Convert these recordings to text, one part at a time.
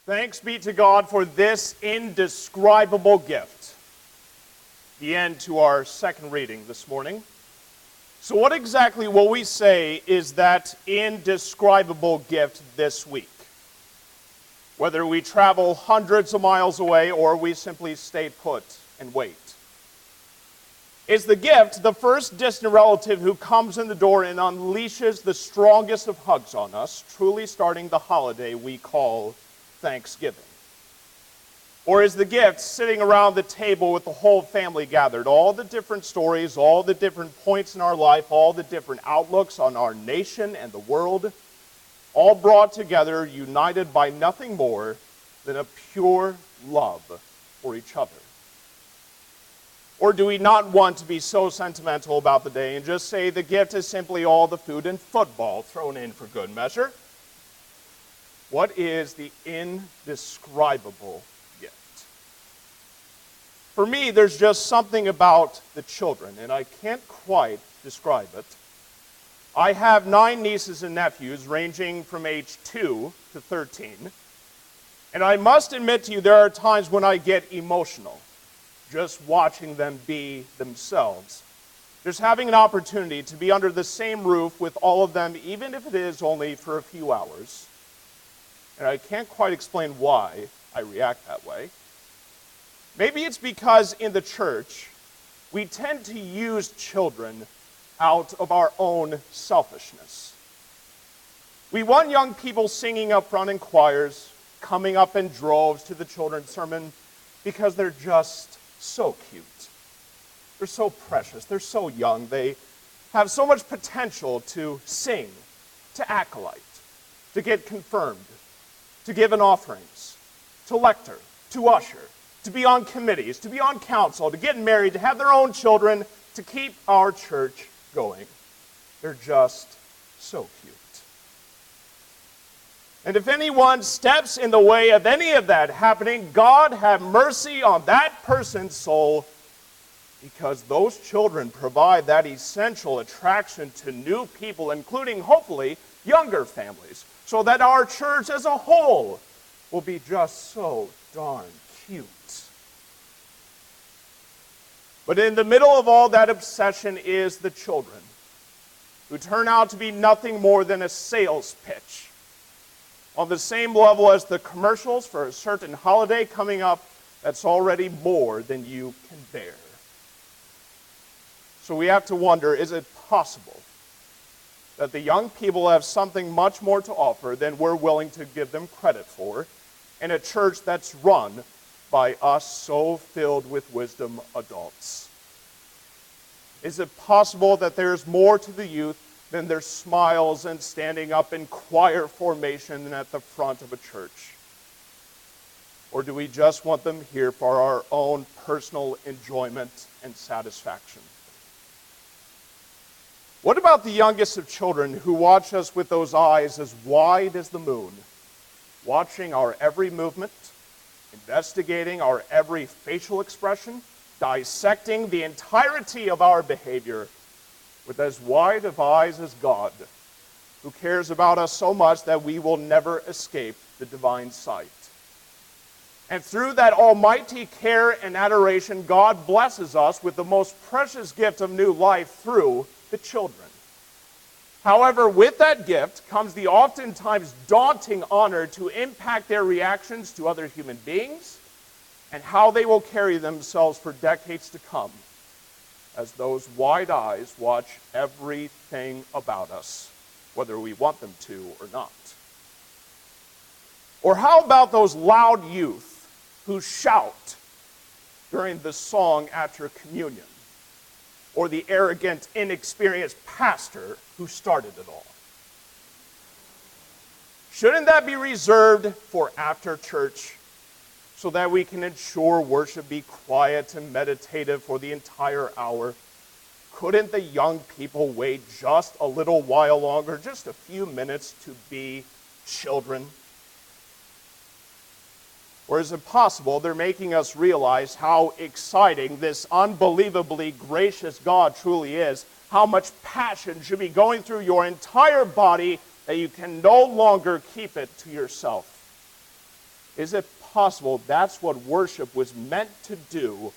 Thanks be to God for this indescribable gift. The end to our second reading this morning. So what exactly will we say is that indescribable gift this week? Whether we travel hundreds of miles away or we simply stay put and wait. Is the gift the first distant relative who comes in the door and unleashes the strongest of hugs on us, truly starting the holiday we call Thanksgiving? Or is the gift sitting around the table with the whole family gathered, all the different stories, all the different points in our life, all the different outlooks on our nation and the world, all brought together, united by nothing more than a pure love for each other? Or do we not want to be so sentimental about the day and just say the gift is simply all the food and football thrown in for good measure? What is the indescribable gift? For me, there's just something about the children, and I can't quite describe it. I have 9 nieces and nephews ranging from age 2 to 13, and I must admit to you there are times when I get emotional just watching them be themselves. Just having an opportunity to be under the same roof with all of them, even if it is only for a few hours. And I can't quite explain why I react that way. Maybe it's because in the church, we tend to use children out of our own selfishness. We want young people singing up front in choirs, coming up in droves to the children's sermon, because they're just so cute. They're so precious. They're so young. They have so much potential to sing, to acolyte, to get confirmed, to give in offerings, to lector, to usher, to be on committees, to be on council, to get married, to have their own children, to keep our church going. They're just so cute. And if anyone steps in the way of any of that happening, God have mercy on that person's soul, because those children provide that essential attraction to new people, including, hopefully, younger families, so that our church as a whole will be just so darn cute. But in the middle of all that obsession is the children, who turn out to be nothing more than a sales pitch, on the same level as the commercials for a certain holiday coming up that's already more than you can bear. So we have to wonder, is it possible that the young people have something much more to offer than we're willing to give them credit for in a church that's run by us so filled with wisdom adults? Is it possible that there's more to the youth than their smiles and standing up in choir formation at the front of a church? Or do we just want them here for our own personal enjoyment and satisfaction? What about the youngest of children who watch us with those eyes as wide as the moon, watching our every movement, investigating our every facial expression, dissecting the entirety of our behavior with as wide of eyes as God, who cares about us so much that we will never escape the divine sight? And through that almighty care and adoration, God blesses us with the most precious gift of new life through the children. However, with that gift comes the oftentimes daunting honor to impact their reactions to other human beings and how they will carry themselves for decades to come, as those wide eyes watch everything about us, whether we want them to or not. Or how about those loud youth who shout during the song after communion? Or the arrogant, inexperienced pastor who started it all? Shouldn't that be reserved for after church, so that we can ensure worship be quiet and meditative for the entire hour? Couldn't the young people wait just a little while longer, just a few minutes, to be children? Or is it possible they're making us realize how exciting this unbelievably gracious God truly is, how much passion should be going through your entire body that you can no longer keep it to yourself? Is it possible that's what worship was meant to do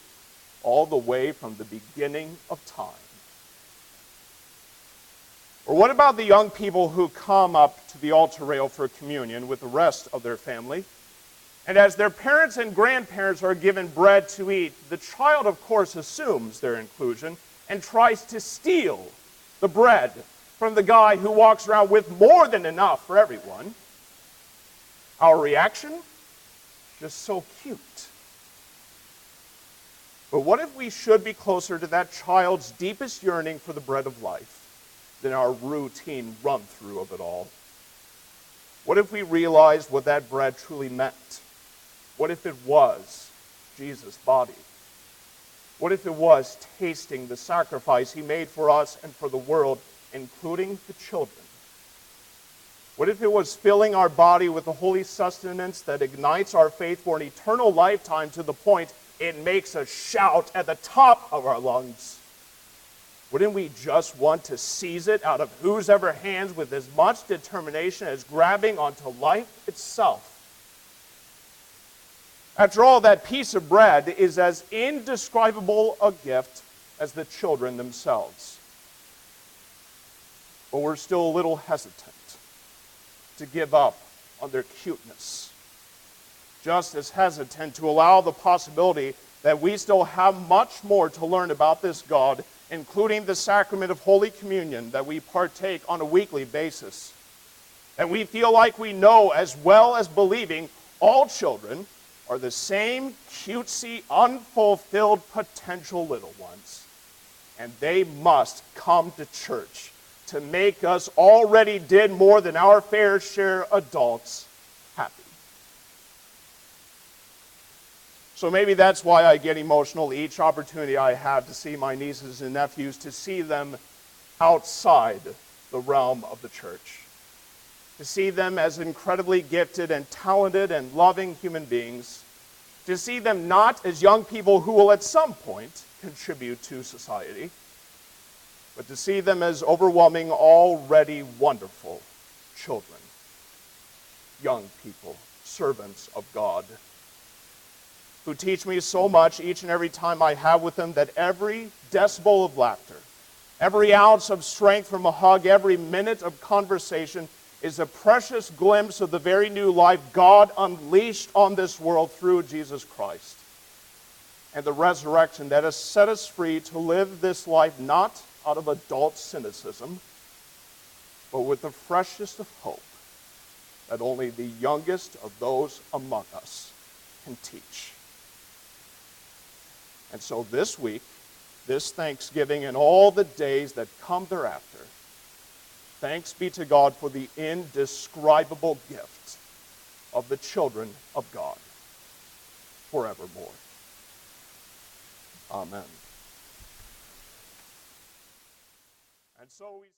all the way from the beginning of time? Or what about the young people who come up to the altar rail for communion with the rest of their family? And as their parents and grandparents are given bread to eat, the child, of course, assumes their inclusion and tries to steal the bread from the guy who walks around with more than enough for everyone. Our reaction? Just so cute. But what if we should be closer to that child's deepest yearning for the bread of life than our routine run-through of it all? What if we realized what that bread truly meant? What if it was Jesus' body? What if it was tasting the sacrifice he made for us and for the world, including the children? What if it was filling our body with the holy sustenance that ignites our faith for an eternal lifetime to the point it makes us shout at the top of our lungs? Wouldn't we just want to seize it out of whose ever hands with as much determination as grabbing onto life itself? After all, that piece of bread is as indescribable a gift as the children themselves. But we're still a little hesitant to give up on their cuteness. Just as hesitant to allow the possibility that we still have much more to learn about this God, including the sacrament of Holy Communion that we partake on a weekly basis. And we feel like we know, as well as believing, all children are the same cutesy, unfulfilled potential little ones. And they must come to church to make us already did more than our fair share adults happy. So maybe that's why I get emotional each opportunity I have to see my nieces and nephews, to see them outside the realm of the church, to see them as incredibly gifted and talented and loving human beings, to see them not as young people who will at some point contribute to society, but to see them as overwhelming, already wonderful children, young people, servants of God, who teach me so much each and every time I have with them that every decibel of laughter, every ounce of strength from a hug, every minute of conversation is a precious glimpse of the very new life God unleashed on this world through Jesus Christ, and the resurrection that has set us free to live this life not out of adult cynicism, but with the freshest of hope that only the youngest of those among us can teach. And so this week, this Thanksgiving, and all the days that come thereafter, thanks be to God for the indescribable gift of the children of God forevermore. Amen. And so we